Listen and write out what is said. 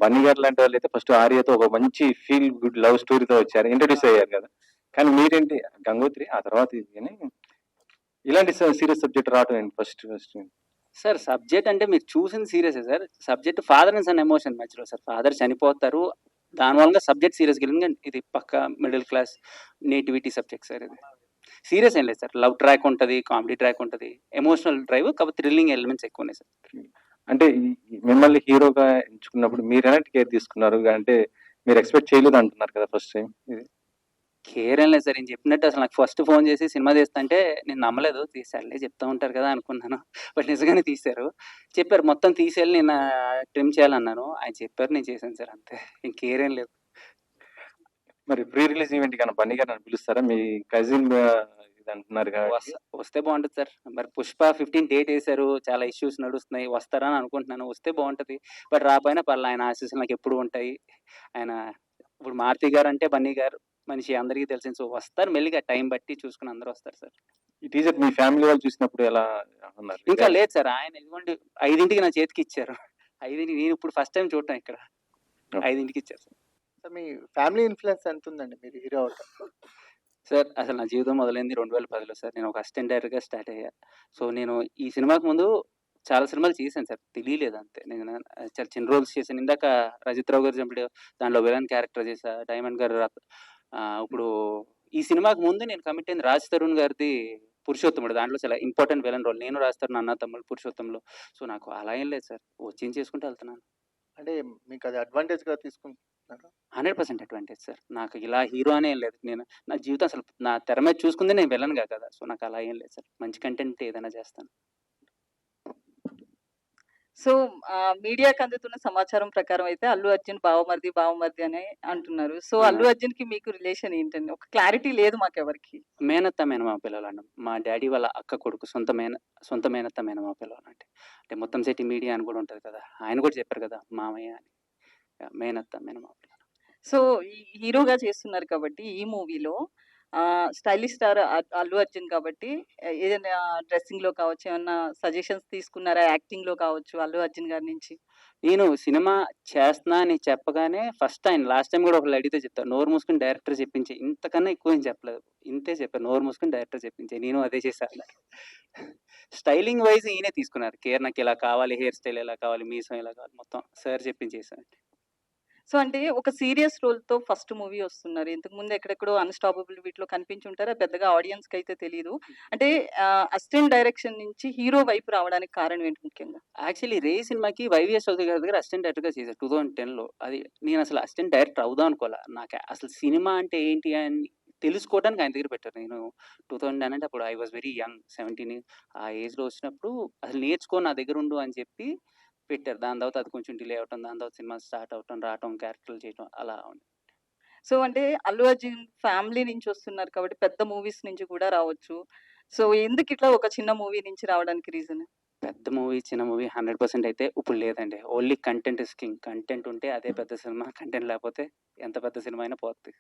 బన్నీ గారు లాంటి వాళ్ళు అయితే ఫస్ట్ ఆర్యతో ఒక మంచి ఫీల్ గుడ్ లవ్ స్టోరీతో వచ్చారు, ఇంట్రడ్యూస్ అయ్యారు కదా. కానీ మీరేంటి గంగోత్రి ఆ తర్వాత ఇది కానీ ఇలాంటి సీరియస్ సబ్జెక్ట్ రావటం ఏంటి ఫస్ట్ ఫస్ట్? సార్ సబ్జెక్ట్ అంటే మీరు చూసిన serious sir. Subject father and son emotion మధ్యలో సార్. ఫాదర్ చనిపోతారు, దానివల్ల సబ్జెక్ట్ సీరియస్ గిలింగ్. ఇది పక్క middle class nativity subject sir. ఇది సీరియస్ ఏం లేదు సార్. లవ్ ట్రాక్ ఉంటుంది, కామెడీ ట్రాక్ ఉంటుంది, ఎమోషనల్ డ్రైవ్, కాకపోతే థ్రిల్లింగ్ ఎలిమెంట్స్ ఎక్కువ ఉన్నాయి సార్. అంటే మిమ్మల్ని హీరోగా ఎంచుకున్నప్పుడు మీరు ఎలాంటి కేర్ తీసుకున్నారు? అంటే మీరు ఎక్స్పెక్ట్ చేయలేదు అంటున్నారు కదా ఫస్ట్ టైం. ఇది కేర్ ఏం లేదు సార్. నేను చెప్పినట్టు అసలు నాకు ఫస్ట్ ఫోన్ చేసి సినిమా తీస్తుంటే నేను నమ్మలేదు. తీసారులే చెప్తా ఉంటారు కదా అనుకున్నాను. బట్ నిజంగానే తీశారు. చెప్పారు మొత్తం తీసేయాలి, నేను ట్రిమ్ చేయాలన్నాను. ఆయన చెప్పారు, నేను చేశాను సార్, అంతే. కేర్ ఏం లేదు. మరి ప్రీ రిలీజ్ ఈవెంట్ కన్నా బన్నీ గారు పిలుస్తారా? మీ కజిన్ ఇది అంటున్నారు వస్తే బాగుంటుంది సార్. మరి పుష్ప 15 డేట్ వేశారు, చాలా ఇష్యూస్ నడుస్తున్నాయి. వస్తారా అని అనుకుంటున్నాను. వస్తే బాగుంటుంది. బట్ రాపోయినా పర్లేదు, ఆయన ఆశీస్సులు నాకు ఎప్పుడు ఉంటాయి. ఆయన ఇప్పుడు మారుతి గారు అంటే బన్నీ గారు మనిషి అందరికీ తెలిసింది. సో వస్తారు మెల్లిగా, టైం బట్టి చూసుకుని అందరూ వస్తారు సార్. ఈ టీజర్ మీ ఫ్యామిలీ వాళ్ళు చూసినప్పుడు ఎలా అన్నారు? ఇంకా లేదు సార్. ఆయన ఇదిగోండి 5ంటికి నా చేతికి ఇచ్చారు. 5ంటికి, నేను ఇప్పుడు ఫస్ట్ టైం చూడటం ఇక్కడ. 5ంటికి ఇచ్చారు సార్. మీ ఫ్యామిలీ ఇన్ఫ్లుయెన్స్ ఎంత ఉందండి మీరు హీరో అవటం? సార్ అసలు నా జీవితం మొదలైంది 2010లో సార్. నేను ఒక అసిస్టెంట్ డైరెక్టర్గా స్టార్ట్ అయ్యా. సో నేను ఈ సినిమాకి ముందు చాలా సినిమాలు చేశాను సార్, తెలియలేదు అంతే. నేను చాలా చిన్న రోల్స్ చేశాను. ఇందాక రజిత్ రావు గారు చంపుడు దాంట్లో విలన్ క్యారెక్టర్ చేశా. డైమండ్ గారు ఇప్పుడు ఈ సినిమాకి ముందు నేను కమిట్ అయింది రాజ్ తరుణ్ గారిది పురుషోత్తముడు. దాంట్లో చాలా ఇంపార్టెంట్ విలన్ రోల్. నేను రాజ్ తరుణ్ అన్న తమ్ముడు పురుషోత్తంలో. సో నాకు అలా ఏం లేదు సార్, వచ్చి చేసుకుంటూ వెళ్తున్నాను. అంటే మీకు అది అడ్వాంటేజ్గా తీసుకుంటున్నారా? 100% అడ్వాంటేజ్ సార్. నాకు ఇలా హీరో అనే ఏం లేదు. నేను నా జీవితం అసలు నా తెర మీద చూసుకుంది నేను విలన్గా కదా. సో నాకు అలా ఏం లేదు సార్. మంచి కంటెంట్ ఏదైనా చేస్తాను. సో మీడియాకి అందుతున్న సమాచారం ప్రకారం అయితే అల్లు అర్జున్ బావమరిది అని అంటున్నారు. సో అల్లు అర్జున్ కి మీకు రిలేషన్ ఏంటండి? ఒక క్లారిటీ లేదు మాకెవరికి. మేనత్త మేనమా పిల్లలు అన్న, మా డాడీ వాళ్ళ అక్క కొడుకు, సొంత మేనత్త మేనమా పిల్లలు అంటే మొత్తం సిటీ మీడియా అని కూడా ఉంటుంది కదా, ఆయన కూడా చెప్పారు కదా మామయ్య అని. మేనత్త మేనమా పిల్లలు. సో ఈ హీరోగా చేస్తున్నారు కాబట్టి ఈ మూవీలో స్టైలిష్ స్టార్ అల్లు అర్జున్ కాబట్టి ఏదైనా డ్రెస్సింగ్ లో కావచ్చు, ఏమన్నా సజెషన్స్ తీసుకున్నారా? యాక్టింగ్ లో కావచ్చు అల్లు అర్జున్ గారి నుంచి. నేను సినిమా చేస్తున్నా అని చెప్పగానే ఫస్ట్ ఆయన లాస్ట్ టైం కూడా ఒకళ్ళు అడిగితే చెప్తాను, నోరు మూసుకుని డైరెక్టర్ చెప్పించే, ఇంతకన్నా ఎక్కువ ఏం చెప్పలేదు. ఇంతే చెప్పారు, నోరు మూసుకుని డైరెక్టర్ చెప్పించే. నేను అదే చేశాను. స్టైలింగ్ వైజ్ ఈయనే తీసుకున్నారు కేర్. నాకు ఇలా కావాలి, హెయిర్ స్టైల్ ఎలా కావాలి, మీసం ఎలా కావాలి, మొత్తం సార్ చెప్పించేసాను. సో అంటే ఒక సీరియస్ రోల్ తో ఫస్ట్ మూవీ వస్తున్నారు. ఇంతకు ముందు ఎక్కడెక్కడో అన్‌స్టాపబుల్ వీటిలో కనిపించుంటారా? పెద్దగా ఆడియన్స్ కి అయితే తెలీదు. అంటే అసిస్టెంట్ డైరెక్షన్ నుంచి హీరో వైపు రావడానికి కారణం ఏంటి ముఖ్యంగా? యాక్చువల్లీ రే సినిమాకి వైవిఎస్ చౌదరి గారి దగ్గర అసిస్టెంట్ డైరెక్టర్గా చేశారు 2010లో. అది నేను అసలు అసిస్టెంట్ డైరెక్టర్ అవుదాం అనుకోలే. నాకు అసలు సినిమా అంటే ఏంటి అని తెలుసుకోవడానికి ఆయన దగ్గర పెట్టారు. నేను 2010 అంటే అప్పుడు ఐ వాజ్ వెరీ యంగ్, 17 ఆ ఏజ్లో వచ్చినప్పుడు అసలు నేర్చుకో నా దగ్గర ఉండు అని చెప్పి పెట్టారు. దాని తర్వాత అది కొంచెం డిలే అవటం, దాని తర్వాత సినిమా స్టార్ట్ అవటం, రావటం, క్యారెక్టర్లు చేయటం అలా ఉంది. సో అంటే అల్లు అర్జున్ ఫ్యామిలీ నుంచి వస్తున్నారు కాబట్టి పెద్ద మూవీస్ నుంచి కూడా రావచ్చు. సో ఎందుకు ఇట్లా ఒక చిన్న మూవీ నుంచి రావడానికి రీజన్? పెద్ద మూవీ చిన్న మూవీ 100% అయితే ఇప్పుడు లేదండి. Only content is king. Content ఉంటే అదే పెద్ద సినిమా, కంటెంట్ లేకపోతే ఎంత పెద్ద సినిమా అయినా పోతుంది.